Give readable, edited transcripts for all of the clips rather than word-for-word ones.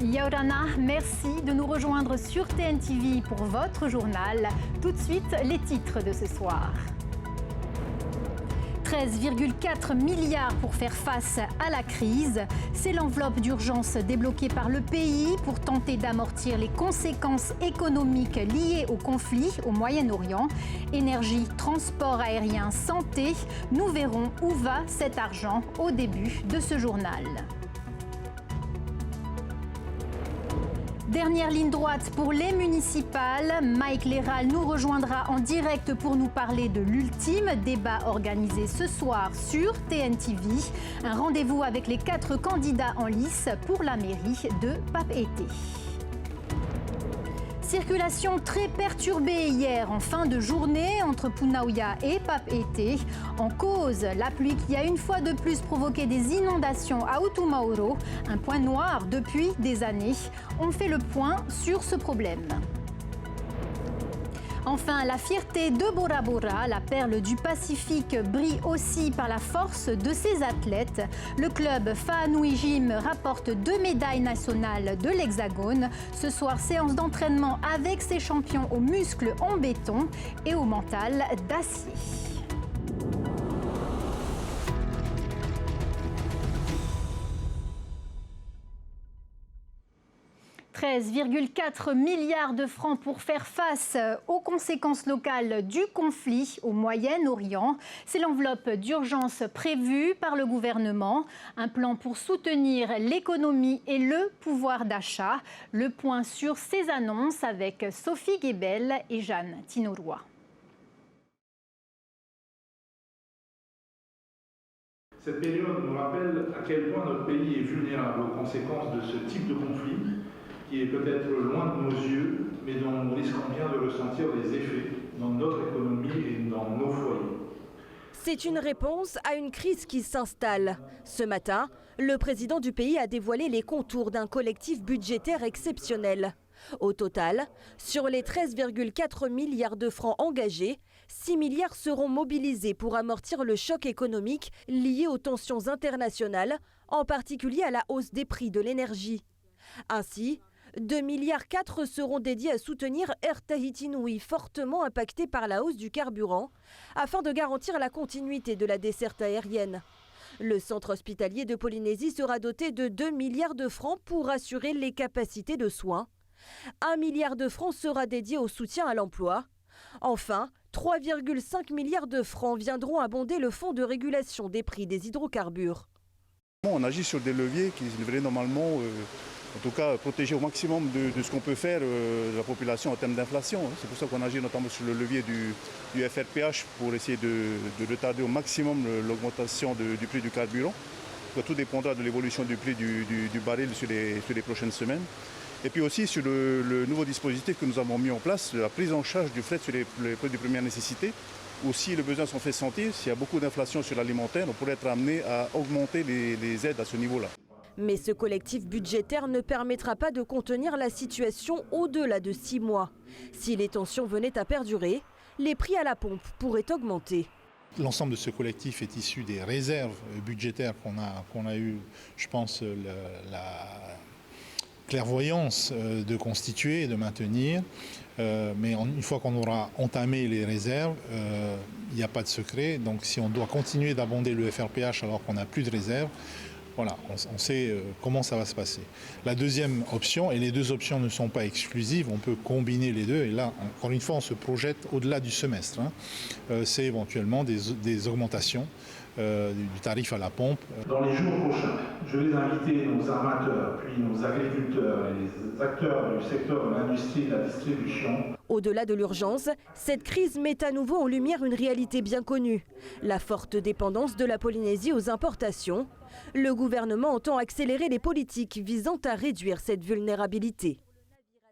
Yaorana, merci de nous rejoindre sur TNTV pour votre journal. Tout de suite, les titres de ce soir. 13,4 milliards pour faire face à la crise. C'est l'enveloppe d'urgence débloquée par le pays pour tenter d'amortir les conséquences économiques liées au conflit au Moyen-Orient. Énergie, transport aérien, santé. Nous verrons où va cet argent au début de ce journal. Dernière ligne droite pour les municipales. Mike Léral nous rejoindra en direct pour nous parler de l'ultime débat organisé ce soir sur TNTV. Un rendez-vous avec les 4 candidats en lice pour la mairie de Papeete. Circulation très perturbée hier en fin de journée entre Punaouia et Papeete. En cause, la pluie qui a une fois de plus provoqué des inondations à Utumauro, un point noir depuis des années. On fait le point sur ce problème. Enfin, la fierté de Bora Bora, la perle du Pacifique, brille aussi par la force de ses athlètes. Le club Faanui Gym rapporte 2 médailles nationales de l'Hexagone. Ce soir, séance d'entraînement avec ses champions aux muscles en béton et au mental d'acier. 13,4 milliards de francs pour faire face aux conséquences locales du conflit au Moyen-Orient. C'est l'enveloppe d'urgence prévue par le gouvernement. Un plan pour soutenir l'économie et le pouvoir d'achat. Le point sur ces annonces avec Sophie Guébel et Jeanne Tinoroy. Cette période nous rappelle à quel point notre pays est vulnérable aux conséquences de ce type de conflit, qui est peut-être loin de nos yeux, mais dont nous risquons bien de ressentir les effets dans notre économie et dans nos foyers. C'est une réponse à une crise qui s'installe. Ce matin, le président du pays a dévoilé les contours d'un collectif budgétaire exceptionnel. Au total, sur les 13,4 milliards de francs engagés, 6 milliards seront mobilisés pour amortir le choc économique lié aux tensions internationales, en particulier à la hausse des prix de l'énergie. Ainsi, 2,4 milliards seront dédiés à soutenir Air Tahiti Nui, fortement impacté par la hausse du carburant, afin de garantir la continuité de la desserte aérienne. Le centre hospitalier de Polynésie sera doté de 2 milliards de francs pour assurer les capacités de soins. 1 milliard de francs sera dédié au soutien à l'emploi. Enfin, 3,5 milliards de francs viendront abonder le fonds de régulation des prix des hydrocarbures. On agit sur des leviers qui devraient normalement, en tout cas, protéger au maximum de ce qu'on peut faire de la population en termes d'inflation. C'est pour ça qu'on agit notamment sur le levier du FRPH pour essayer de retarder au maximum l'augmentation du prix du carburant. Tout dépendra de l'évolution du prix du baril sur les prochaines semaines. Et puis aussi sur le nouveau dispositif que nous avons mis en place, la prise en charge du fret sur les produits de première nécessité, où si le besoin s'en fait sentir, s'il y a beaucoup d'inflation sur l'alimentaire, on pourrait être amené à augmenter les aides à ce niveau-là. Mais ce collectif budgétaire ne permettra pas de contenir la situation au-delà de 6 mois. Si les tensions venaient à perdurer, les prix à la pompe pourraient augmenter. L'ensemble de ce collectif est issu des réserves budgétaires qu'on a eu, je pense, la clairvoyance de constituer et de maintenir. Mais une fois qu'on aura entamé les réserves, il n'y a pas de secret. Donc si on doit continuer d'abonder le FRPH alors qu'on n'a plus de réserves, voilà, on sait comment ça va se passer. La deuxième option, et les deux options ne sont pas exclusives, on peut combiner les deux. Et là, encore une fois, on se projette au-delà du semestre. C'est éventuellement des augmentations du tarif à la pompe. Dans les jours prochains, je vais inviter nos armateurs, puis nos agriculteurs et les acteurs du secteur de l'industrie et de la distribution. Au-delà de l'urgence, cette crise met à nouveau en lumière une réalité bien connue. La forte dépendance de la Polynésie aux importations. Le gouvernement entend accélérer les politiques visant à réduire cette vulnérabilité.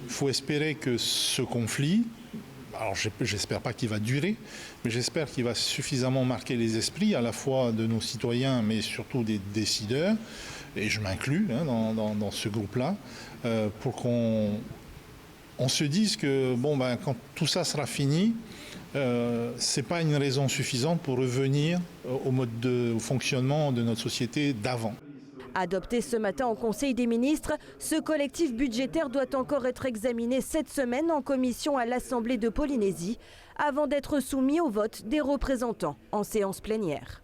Il faut espérer que ce conflit, alors j'espère pas qu'il va durer, mais j'espère qu'il va suffisamment marquer les esprits à la fois de nos citoyens, mais surtout des décideurs, et je m'inclus dans ce groupe-là, pour qu'on se dise que quand tout ça sera fini, ce n'est pas une raison suffisante pour revenir au mode de fonctionnement de notre société d'avant. Adopté ce matin au Conseil des ministres, ce collectif budgétaire doit encore être examiné cette semaine en commission à l'Assemblée de Polynésie avant d'être soumis au vote des représentants en séance plénière.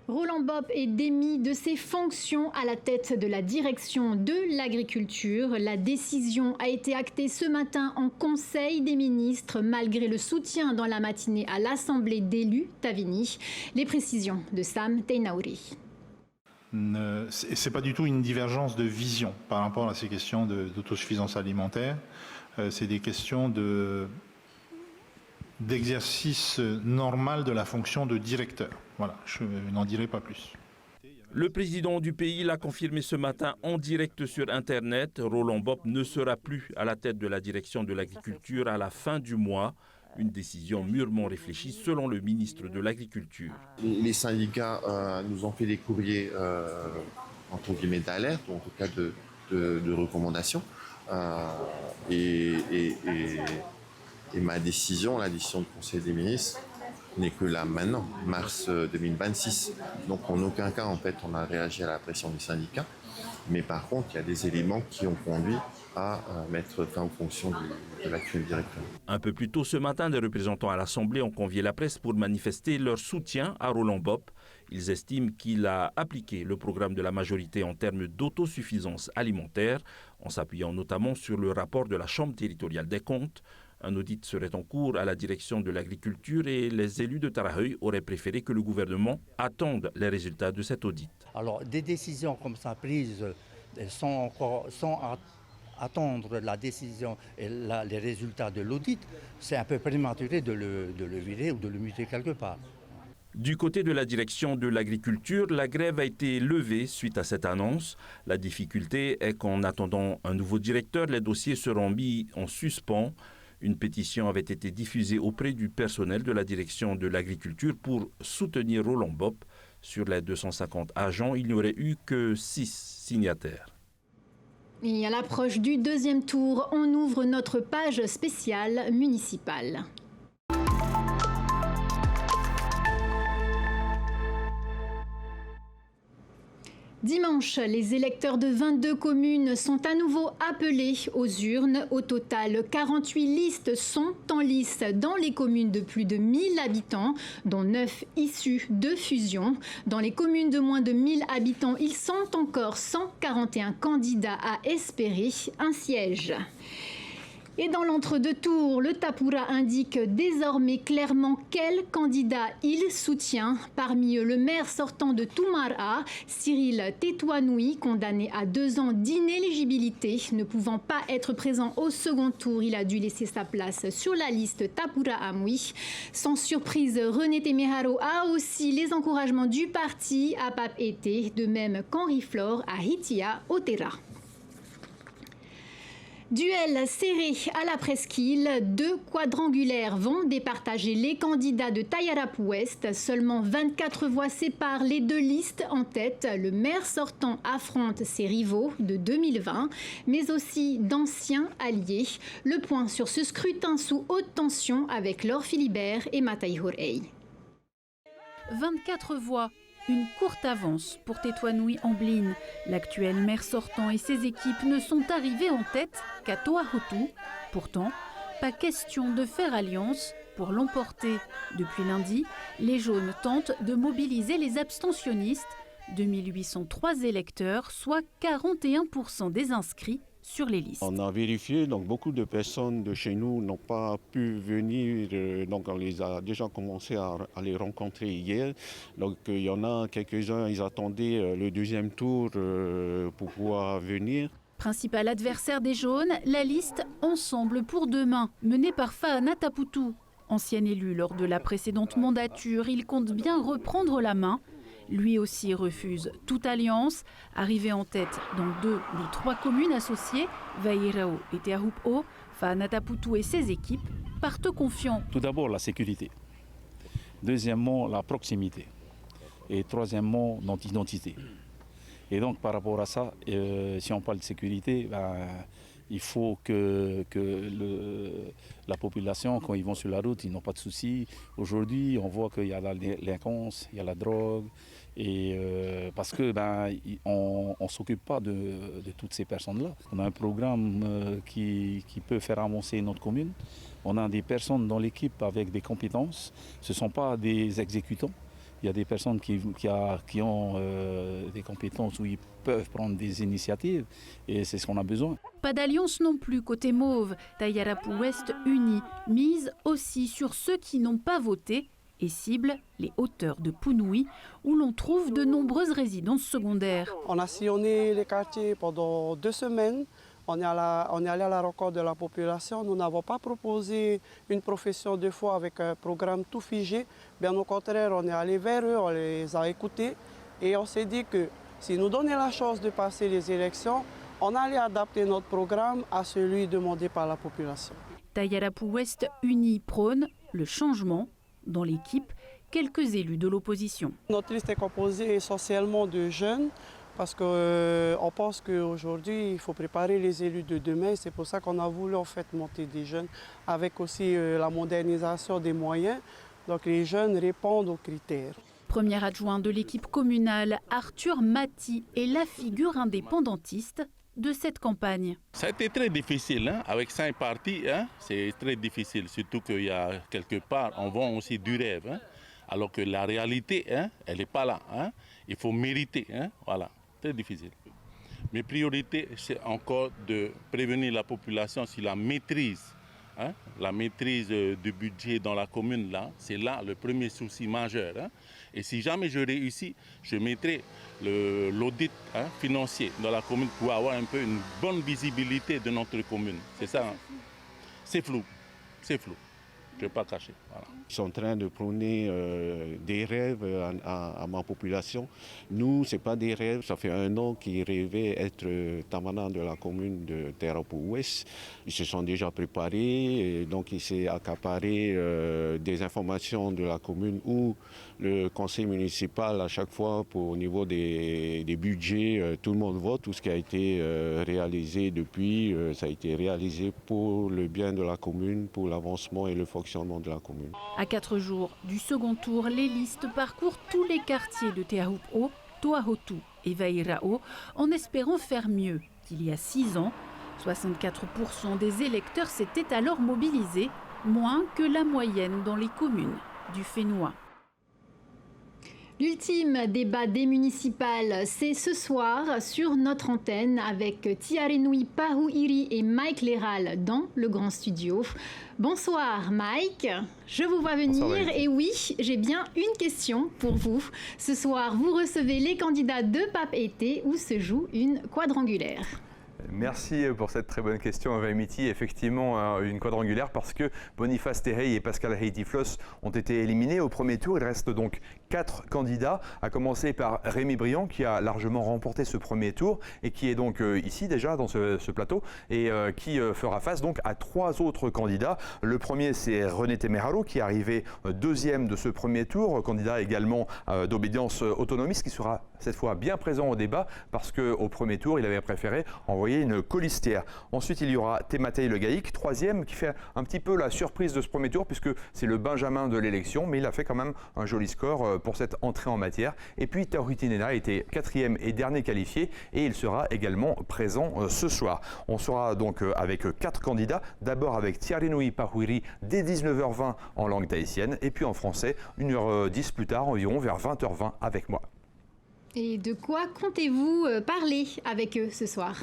Roland Bopp est démis de ses fonctions à la tête de la direction de l'agriculture. La décision a été actée ce matin en Conseil des ministres, malgré le soutien dans la matinée à l'Assemblée d'élus Tavini. Les précisions de Sam Teinaouri. C'est pas du tout une divergence de vision par rapport à ces questions d'autosuffisance alimentaire. C'est des questions d'exercice normal de la fonction de directeur. Voilà, je n'en dirai pas plus. Le président du pays l'a confirmé ce matin en direct sur Internet. Roland Bopp ne sera plus à la tête de la direction de l'agriculture à la fin du mois. Une décision mûrement réfléchie selon le ministre de l'Agriculture. Les syndicats nous ont fait des courriers entre guillemets d'alerte, ou en tout cas de recommandation. Et ma décision, la décision du Conseil des ministres, n'est que là maintenant, mars 2026. Donc en aucun cas, en fait, on a réagi à la pression des syndicats. Mais par contre, il y a des éléments qui ont conduit à mettre fin aux fonctions de l'actuel directeur. Un peu plus tôt ce matin, des représentants à l'Assemblée ont convié la presse pour manifester leur soutien à Roland Bopp. Ils estiment qu'il a appliqué le programme de la majorité en termes d'autosuffisance alimentaire, en s'appuyant notamment sur le rapport de la Chambre territoriale des comptes. Un audit serait en cours à la direction de l'agriculture et les élus de Tarahui auraient préféré que le gouvernement attende les résultats de cet audit. Alors des décisions comme ça prises sans attendre la décision et les résultats de l'audit, c'est un peu prématuré de le virer ou de le muter quelque part. Du côté de la direction de l'agriculture, la grève a été levée suite à cette annonce. La difficulté est qu'en attendant un nouveau directeur, les dossiers seront mis en suspens. Une pétition avait été diffusée auprès du personnel de la direction de l'agriculture pour soutenir Roland Bopp. Sur les 250 agents, il n'y aurait eu que 6 signataires. Et à l'approche du deuxième tour, on ouvre notre page spéciale municipale. Dimanche, les électeurs de 22 communes sont à nouveau appelés aux urnes. Au total, 48 listes sont en lice dans les communes de plus de 1000 habitants, dont 9 issues de fusion. Dans les communes de moins de 1000 habitants, ils sont encore 141 candidats à espérer un siège. Et dans l'entre-deux tours, le Tapura indique désormais clairement quel candidat il soutient. Parmi eux, le maire sortant de Tumara, Cyril Tetouanoui, condamné à 2 ans d'inéligibilité. Ne pouvant pas être présent au second tour, il a dû laisser sa place sur la liste Tapura Amui. Sans surprise, René Temeharo a aussi les encouragements du parti à Pape Été, de même qu'Henri Flore à Hitia Otera. Duel serré à la presqu'île, 2 quadrangulaires vont départager les candidats de Tayarap Ouest. Seulement 24 voix séparent les 2 listes en tête. Le maire sortant affronte ses rivaux de 2020, mais aussi d'anciens alliés. Le point sur ce scrutin sous haute tension avec Laure Philibert et Mataï Hourey. 24 voix. Une courte avance pour Tetouanoui Amblin. L'actuel maire sortant et ses équipes ne sont arrivés en tête qu'à Toahutu. Pourtant, pas question de faire alliance pour l'emporter. Depuis lundi, les jaunes tentent de mobiliser les abstentionnistes. 2803 électeurs, soit 41% des inscrits sur les listes. On a vérifié, donc beaucoup de personnes de chez nous n'ont pas pu venir, donc on les a déjà commencé à les rencontrer hier. Donc il y en a quelques-uns, ils attendaient le deuxième tour pour pouvoir venir. Principal adversaire des jaunes, la liste Ensemble pour demain, menée par Fahana Taputu. Ancien élu lors de la précédente mandature, il compte bien reprendre la main. Lui aussi refuse toute alliance. Arrivé en tête dans 2 des 3 communes associées, Vairao et Teahupo, Fahana Taputu et ses équipes partent confiants. Tout d'abord la sécurité, deuxièmement la proximité et troisièmement notre identité. Et donc par rapport à ça, si on parle de sécurité, Il faut que la population, quand ils vont sur la route, ils n'ont pas de soucis. Aujourd'hui, on voit qu'il y a la délinquance, il y a la drogue. Et parce que on ne s'occupe pas de toutes ces personnes-là. On a un programme qui peut faire avancer notre commune. On a des personnes dans l'équipe avec des compétences. Ce ne sont pas des exécutants. Il y a des personnes qui ont des compétences où ils peuvent prendre des initiatives et c'est ce qu'on a besoin. Pas d'alliance non plus côté mauve. Tayarapu Ouest unie mise aussi sur ceux qui n'ont pas voté et cible les hauteurs de Punui où l'on trouve de nombreuses résidences secondaires. On a sillonné les quartiers pendant 2 semaines. On est allé à la rencontre de la population. Nous n'avons pas proposé une profession de foi avec un programme tout figé. Bien au contraire, on est allé vers eux, on les a écoutés et on s'est dit que si nous donnaient la chance de passer les élections, on allait adapter notre programme à celui demandé par la population. Tayarapu Ouest unie prône le changement. Dans l'équipe, quelques élus de l'opposition. Notre liste est composée essentiellement de jeunes. Parce qu'on pense qu'aujourd'hui, il faut préparer les élus de demain. C'est pour ça qu'on a voulu en fait monter des jeunes, avec aussi la modernisation des moyens. Donc les jeunes répondent aux critères. Premier adjoint de l'équipe communale, Arthur Mati est la figure indépendantiste de cette campagne. Ça a été très difficile, avec 5 partis, c'est très difficile. Surtout qu'il y a quelque part, on vend aussi du rêve. Alors que la réalité, elle n'est pas là. Il faut mériter, voilà. Très difficile. Mes priorités, c'est encore de prévenir la population sur la maîtrise. La maîtrise du budget dans la commune, là, c'est là le premier souci majeur. Et si jamais je réussis, je mettrai l'audit financier dans la commune pour avoir un peu une bonne visibilité de notre commune. C'est ça. C'est flou. C'est flou. Je ne vais pas cacher. Voilà. Ils sont en train de prôner des rêves à ma population. Nous, ce n'est pas des rêves. Ça fait 1 an qu'ils rêvaient être tamana de la commune de Tayarapu Ouest. Ils se sont déjà préparés, et donc ils s'est accaparé des informations de la commune où le conseil municipal, à chaque fois, au niveau des budgets, tout le monde vote. Tout ce qui a été réalisé depuis, ça a été réalisé pour le bien de la commune, pour l'avancement et le fonctionnement de la commune. À 4 jours du second tour, les listes parcourent tous les quartiers de Teahupo'o, Toahotu et Vaira'o en espérant faire mieux qu'il y a 6 ans. 64% des électeurs s'étaient alors mobilisés, moins que la moyenne dans les communes du Fénois. L'ultime débat des municipales, c'est ce soir sur notre antenne avec Tiarenui Pahuiri et Mike Leral dans le grand studio. Bonsoir Mike, je vous vois venir. Bonsoir, et oui, j'ai bien une question pour vous. Ce soir, vous recevez les candidats de Papeete où se joue une quadrangulaire. Merci pour cette très bonne question, Vaimiti. Effectivement, une quadrangulaire parce que Boniface Terrey et Pascal Heitiflos ont été éliminés au premier tour. Il reste donc 4 candidats, à commencer par Rémi Briand qui a largement remporté ce premier tour et qui est donc ici déjà dans ce plateau et qui fera face donc à 3 autres candidats. Le premier, c'est René Temeraro qui est arrivé 2e de ce premier tour, candidat également d'obédience autonomiste qui sera cette fois bien présent au débat parce qu'au premier tour, il avait préféré envoyer une colistière. Ensuite, il y aura Tematei Le Gaïc, 3e, qui fait un petit peu la surprise de ce premier tour puisque c'est le Benjamin de l'élection, mais il a fait quand même un joli score pour cette entrée en matière. Et puis Tahuti Nena était 4e et dernier qualifié et il sera également présent ce soir. On sera donc avec 4 candidats, d'abord avec Tiarenui Pahuiri dès 19h20 en langue tahitienne et puis en français 1h10 plus tard, environ vers 20h20 avec moi. Et de quoi comptez-vous parler avec eux ce soir ?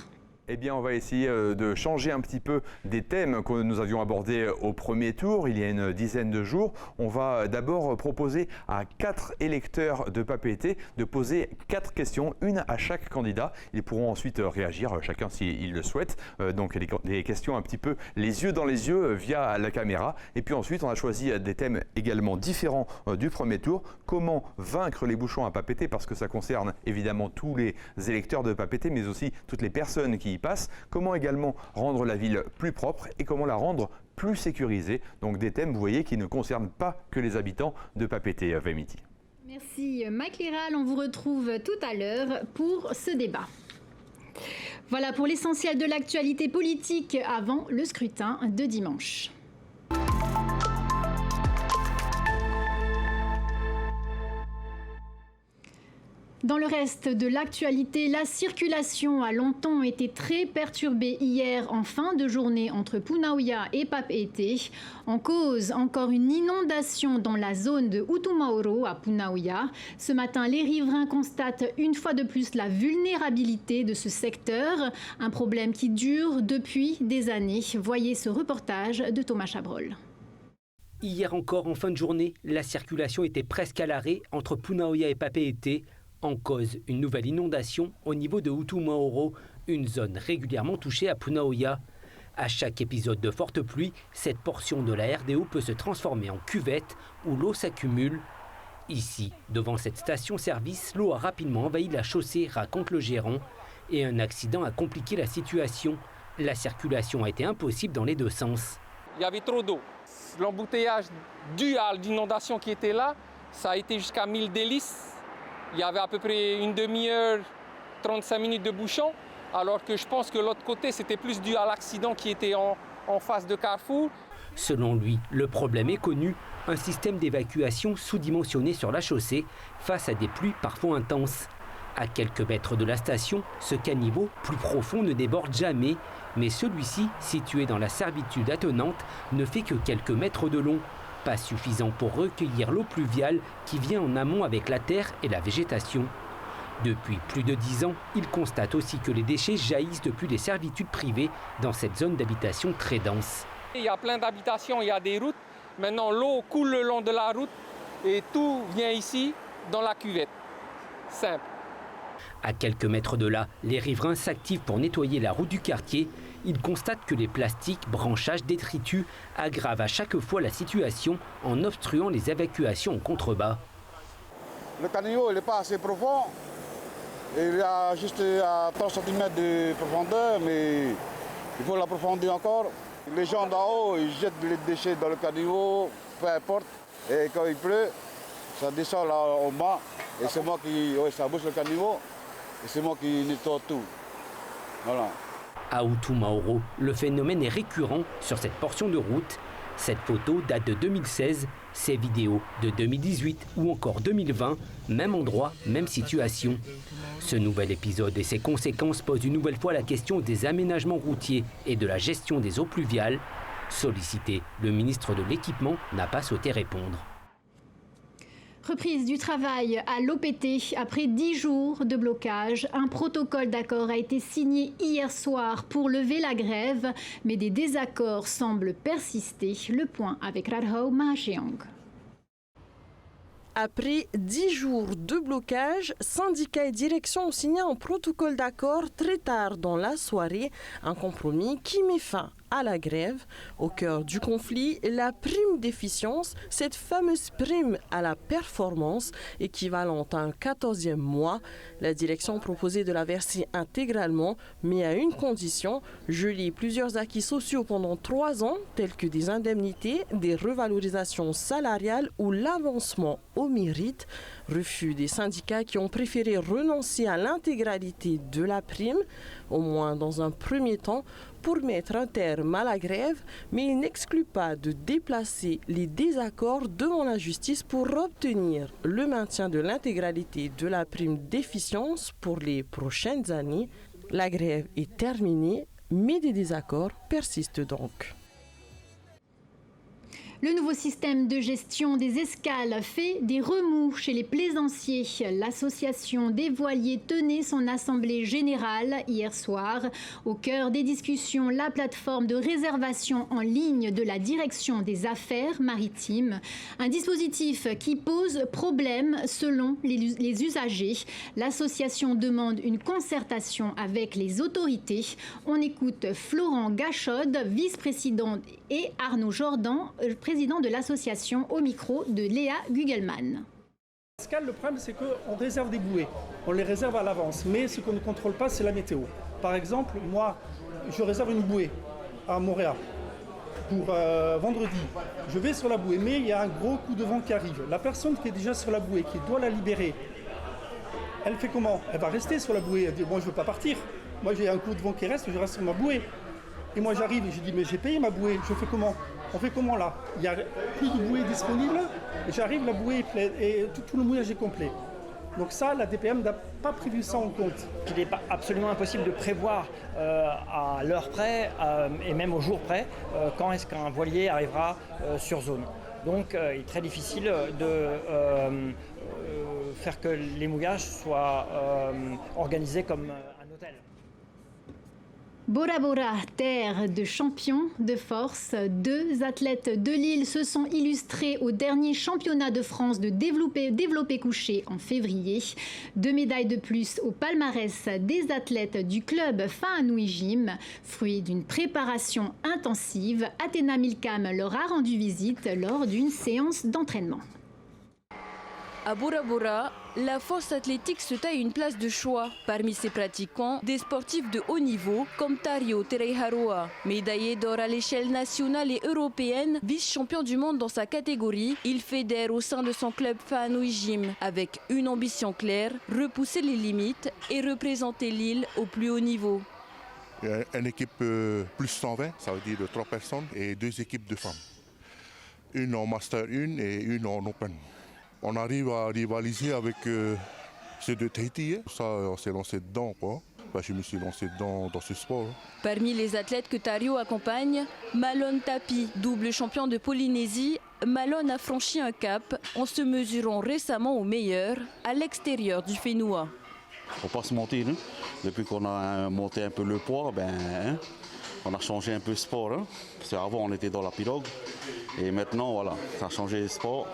Eh bien, on va essayer de changer un petit peu des thèmes que nous avions abordés au premier tour, il y a une dizaine de jours. On va d'abord proposer à 4 électeurs de Papeete de poser 4 questions, une à chaque candidat. Ils pourront ensuite réagir, chacun s'ils le souhaitent. Donc, des questions un petit peu les yeux dans les yeux via la caméra. Et puis ensuite, on a choisi des thèmes également différents du premier tour. Comment vaincre les bouchons à Papeete, parce que ça concerne évidemment tous les électeurs de Papeete, mais aussi toutes les personnes qui passe, comment également rendre la ville plus propre et comment la rendre plus sécurisée. Donc des thèmes, vous voyez, qui ne concernent pas que les habitants de Papeete, Vaimiti. Merci Mike Leral, on vous retrouve tout à l'heure pour ce débat. Voilà pour l'essentiel de l'actualité politique avant le scrutin de dimanche. Dans le reste de l'actualité, la circulation a longtemps été très perturbée hier en fin de journée entre Punaouia et Papeete. En cause, encore une inondation dans la zone de Utumaoro à Punaouia. Ce matin, les riverains constatent une fois de plus la vulnérabilité de ce secteur, un problème qui dure depuis des années. Voyez ce reportage de Thomas Chabrol. Hier encore, en fin de journée, la circulation était presque à l'arrêt entre Punaouia et Papeete. En cause, une nouvelle inondation au niveau de Utumaoro, une zone régulièrement touchée à Punaouia. À chaque épisode de forte pluie, cette portion de la RDO peut se transformer en cuvette où l'eau s'accumule. Ici, devant cette station-service, l'eau a rapidement envahi la chaussée, raconte le gérant, et un accident a compliqué la situation. La circulation a été impossible dans les deux sens. Il y avait trop d'eau. L'embouteillage dû à l'inondation qui était là, ça a été jusqu'à 1000 délices. Il y avait à peu près une demi-heure, 35 minutes de bouchon, alors que je pense que l'autre côté, c'était plus dû à l'accident qui était en face de Carrefour. Selon lui, le problème est connu, un système d'évacuation sous-dimensionné sur la chaussée face à des pluies parfois intenses. À quelques mètres de la station, ce caniveau plus profond ne déborde jamais, mais celui-ci, situé dans la servitude attenante, ne fait que quelques mètres de long. Pas suffisant pour recueillir l'eau pluviale qui vient en amont avec la terre et la végétation. Depuis plus de 10 ans, il constate aussi que les déchets jaillissent depuis les servitudes privées dans cette zone d'habitation très dense. Il y a plein d'habitations, il y a des routes. Maintenant, l'eau coule le long de la route et tout vient ici dans la cuvette. Simple. À quelques mètres de là, les riverains s'activent pour nettoyer la route du quartier. Ils constatent que les plastiques, branchages, détritus aggravent à chaque fois la situation en obstruant les évacuations en contrebas. Le caniveau n'est pas assez profond. Il y a juste à 3 cm de profondeur, mais il faut l'approfondir encore. Les gens d'en haut, ils jettent les déchets dans le caniveau, peu importe. Et quand il pleut, ça descend là en bas. Et c'est moi qui... Oui, ça bouge le caniveau. Et c'est moi qui nettoie tout. Voilà. À Utumaoro, le phénomène est récurrent sur cette portion de route. Cette photo date de 2016, ces vidéos de 2018 ou encore 2020, même endroit, même situation. Ce nouvel épisode et ses conséquences posent une nouvelle fois la question des aménagements routiers et de la gestion des eaux pluviales. Sollicité, le ministre de l'Équipement n'a pas souhaité répondre. Reprise du travail à l'OPT après 10 jours de blocage. Un protocole d'accord a été signé hier soir pour lever la grève, mais des désaccords semblent persister. Le point avec Radhou Mahacheong. Après 10 jours de blocage, syndicats et direction ont signé un protocole d'accord très tard dans la soirée, un compromis qui met fin à la grève. Au cœur du conflit, la prime d'efficience, cette fameuse prime à la performance équivalente à un 14e mois. La direction proposait de la verser intégralement, mais à une condition, geler plusieurs acquis sociaux pendant 3 ans, tels que des indemnités, des revalorisations salariales ou l'avancement au mérite. Refus des syndicats qui ont préféré renoncer à l'intégralité de la prime, au moins dans un premier temps, pour mettre un terme à la grève, mais il n'exclut pas de déplacer les désaccords devant la justice pour obtenir le maintien de l'intégralité de la prime d'efficience pour les prochaines années. La grève est terminée, mais des désaccords persistent donc. Le nouveau système de gestion des escales fait des remous chez les plaisanciers. L'association des voiliers tenait son assemblée générale hier soir. Au cœur des discussions, la plateforme de réservation en ligne de la direction des affaires maritimes. Un dispositif qui pose problème selon les usagers. L'association demande une concertation avec les autorités. On écoute Florent Gachod, vice-président, et Arnaud Jordan, président de l'association, au micro de Léa Gugelman. Le problème, c'est qu'on réserve des bouées. On les réserve à l'avance. Mais ce qu'on ne contrôle pas, c'est la météo. Par exemple, moi, je réserve une bouée à Montréal pour vendredi. Je vais sur la bouée, mais il y a un gros coup de vent qui arrive. La personne qui est déjà sur la bouée, qui doit la libérer, elle fait comment? Elle va rester sur la bouée. Elle dit, bon, je ne veux pas partir. Moi j'ai un coup de vent qui reste, je reste sur ma bouée. Et moi j'arrive et je dis mais j'ai payé ma bouée, je fais comment? On fait comment là? Il n'y a plus de bouée disponible, et j'arrive, la bouée est pleine et tout le mouillage est complet. Donc ça, la DPM n'a pas prévu ça en compte. Il n'est pas absolument impossible de prévoir à l'heure près et même au jour près quand est-ce qu'un voilier arrivera sur zone. Donc il est très difficile de faire que les mouillages soient organisés comme un hôtel. Bora Bora, terre de champions de force. 2 athlètes de Lille se sont illustrés au dernier championnat de France de développé couché en février. 2 médailles de plus au palmarès des athlètes du club Faanoui Gym. Fruit d'une préparation intensive, Athéna Milcam leur a rendu visite lors d'une séance d'entraînement. À Bora Bora, la force athlétique se taille une place de choix. Parmi ses pratiquants, des sportifs de haut niveau comme Tario Tereiharoa, médaillé d'or à l'échelle nationale et européenne, vice-champion du monde dans sa catégorie. Il fédère au sein de son club Faanoui Gym avec une ambition claire, repousser les limites et représenter Lille au plus haut niveau. Une équipe plus 120, ça veut dire de 3 personnes et 2 équipes de femmes. Une en Master 1 et une en Open. On arrive à rivaliser avec ceux de Tahiti. Ça, on s'est lancé dedans, quoi. Enfin, je me suis lancé dans ce sport. Parmi les athlètes que Tario accompagne, Malone Tapi, double champion de Polynésie. Malone a franchi un cap en se mesurant récemment au meilleur à l'extérieur du Fénoua. Faut pas se mentir, hein. Depuis qu'on a monté un peu le poids, on a changé un peu de sport. Hein. Parce qu'avant on était dans la pirogue et maintenant voilà, ça a changé de sport.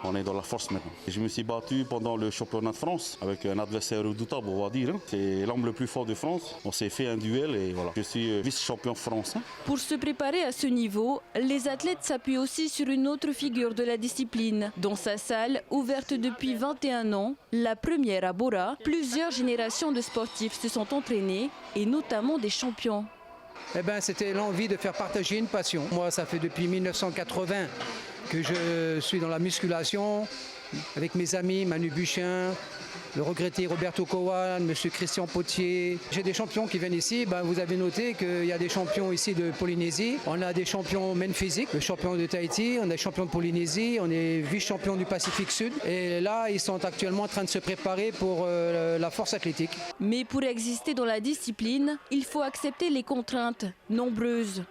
On est dans la force maintenant. Je me suis battu pendant le championnat de France avec un adversaire redoutable, on va dire. C'est l'homme le plus fort de France. On s'est fait un duel et voilà. Je suis vice-champion français. Pour se préparer à ce niveau, les athlètes s'appuient aussi sur une autre figure de la discipline. Dans sa salle, ouverte depuis 21 ans, la première à Bora, plusieurs générations de sportifs se sont entraînés et notamment des champions. C'était l'envie de faire partager une passion. Moi, ça fait depuis 1980 que je suis dans la musculation avec mes amis Manu Buchin, le regretté Roberto Cowan, monsieur Christian Potier. J'ai des champions qui viennent ici. Vous avez noté qu'il y a des champions ici de Polynésie. On a des champions men physique, le champion de Tahiti, on est champion de Polynésie, on est vice-champion du Pacifique Sud. Et là, ils sont actuellement en train de se préparer pour la force athlétique. Mais pour exister dans la discipline, il faut accepter les contraintes nombreuses.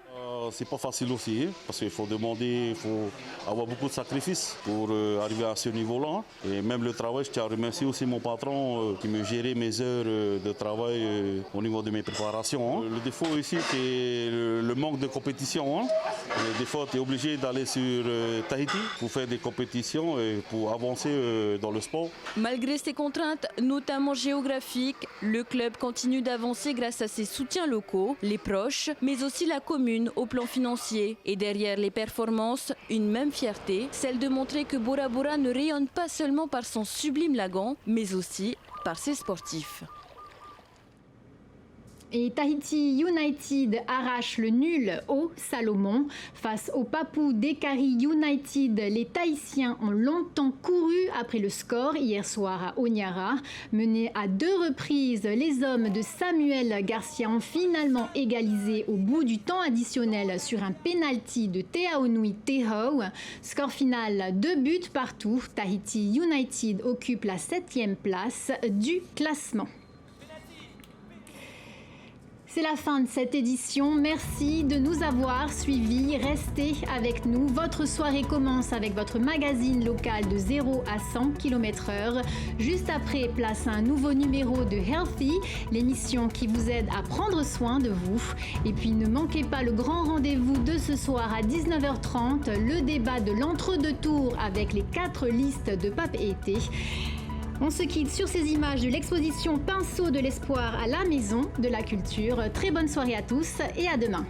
C'est pas facile aussi, hein, parce qu'il faut demander, il faut avoir beaucoup de sacrifices pour arriver à ce niveau-là. Et même le travail, je tiens à remercier aussi mon patron qui me gérait mes heures de travail au niveau de mes préparations. Hein. Le défaut ici, c'est le manque de compétition. Hein. Des fois, tu es obligé d'aller sur Tahiti pour faire des compétitions et pour avancer dans le sport. Malgré ces contraintes, notamment géographiques, le club continue d'avancer grâce à ses soutiens locaux, les proches, mais aussi la commune au plan financier. Et derrière les performances, une même fierté, celle de montrer que Bora Bora ne rayonne pas seulement par son sublime lagon, mais aussi par ses sportifs. Et Tahiti United arrache le nul au Salomon. Face au Papou Dekari United, les Tahitiens ont longtemps couru après le score hier soir à Honiara. Menés à 2 reprises, les hommes de Samuel Garcia ont finalement égalisé au bout du temps additionnel sur un penalty de Teaonui Tehau. Score final 2 buts partout. Tahiti United occupe la 7e place du classement. C'est la fin de cette édition. Merci de nous avoir suivis. Restez avec nous. Votre soirée commence avec votre magazine local de 0 à 100 km/h. Juste après, place à un nouveau numéro de Healthy, l'émission qui vous aide à prendre soin de vous. Et puis ne manquez pas le grand rendez-vous de ce soir à 19h30, le débat de l'entre-deux tours avec les 4 listes de Pape Été. On se quitte sur ces images de l'exposition Pinceau de l'espoir à la Maison de la Culture. Très bonne soirée à tous et à demain.